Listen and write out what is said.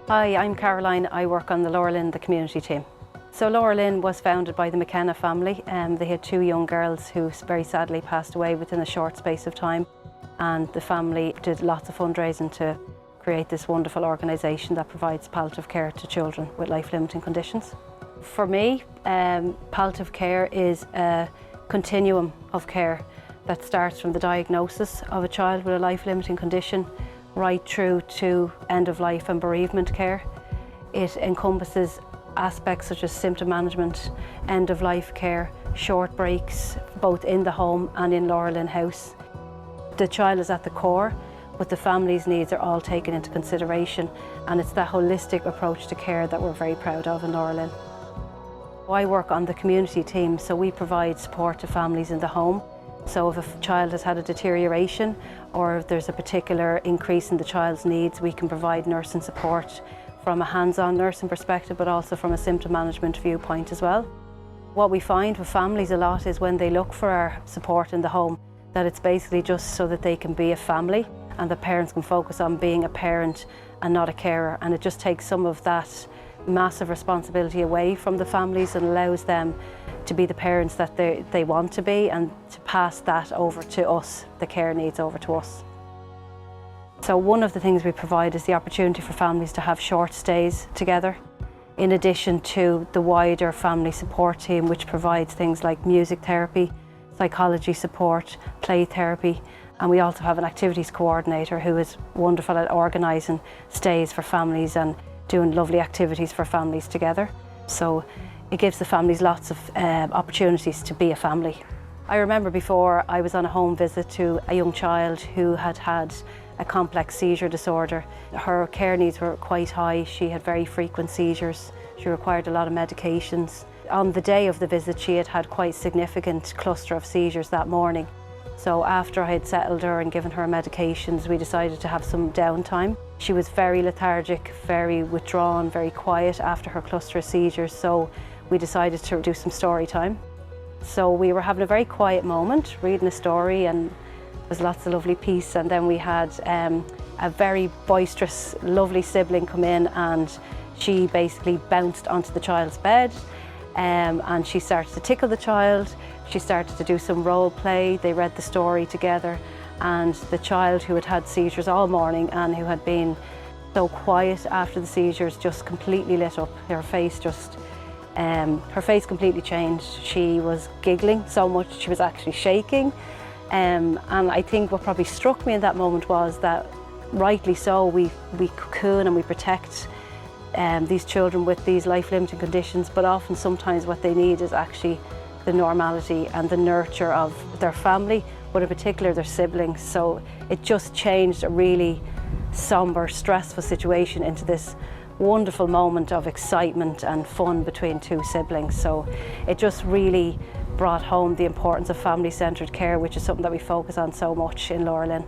Hi, I'm Caroline. I work on the LauraLynn, the community team. So LauraLynn was founded by the McKenna family. They had two young girls who very sadly passed away within a short space of time. And the family did lots of fundraising to create this wonderful organisation that provides palliative care to children with life-limiting conditions. For me, palliative care is a continuum of care that starts from the diagnosis of a child with a life-limiting condition right through to end-of-life and bereavement care. It encompasses aspects such as symptom management, end-of-life care, short breaks, both in the home and in LauraLynn House. The child is at the core, but the family's needs are all taken into consideration, and it's that holistic approach to care that we're very proud of in LauraLynn. I work on the community team, so we provide support to families in the home. So if a child has had a deterioration or if there's a particular increase in the child's needs, we can provide nursing support from a hands-on nursing perspective, but also from a symptom management viewpoint as well. What we find with families a lot is when they look for our support in the home, that it's basically just so that they can be a family and the parents can focus on being a parent and not a carer, and it just takes some of that massive responsibility away from the families and allows them to be the parents that they want to be and to pass that over to us, the care needs over to us. So one of the things we provide is the opportunity for families to have short stays together, in addition to the wider family support team, which provides things like music therapy, psychology support, play therapy, and we also have an activities coordinator who is wonderful at organising stays for families and doing lovely activities for families together. So it gives the families lots of opportunities to be a family. I remember before I was on a home visit to a young child who had had a complex seizure disorder. Her care needs were quite high. She had very frequent seizures. She required a lot of medications. On the day of the visit, she had had quite a significant cluster of seizures that morning. So after I had settled her and given her medications, we decided to have some downtime. She was very lethargic, very withdrawn, very quiet after her cluster of seizures, so we decided to do some story time. So we were having a very quiet moment, reading a story, and there was lots of lovely peace, and then we had a very boisterous, lovely sibling come in, and she basically bounced onto the child's bed. And she started to tickle the child. She started to do some role play. They read the story together, and the child who had had seizures all morning and who had been so quiet after the seizures just completely lit up. Her face completely changed. She was giggling so much she was actually shaking. And I think what probably struck me in that moment was that, rightly so, we cocoon and we protect these children with these life-limiting conditions, but often sometimes what they need is actually the normality and the nurture of their family, but in particular their siblings. So it just changed a really somber, stressful situation into this wonderful moment of excitement and fun between two siblings. So it just really brought home the importance of family-centred care, which is something that we focus on so much in LauraLynn.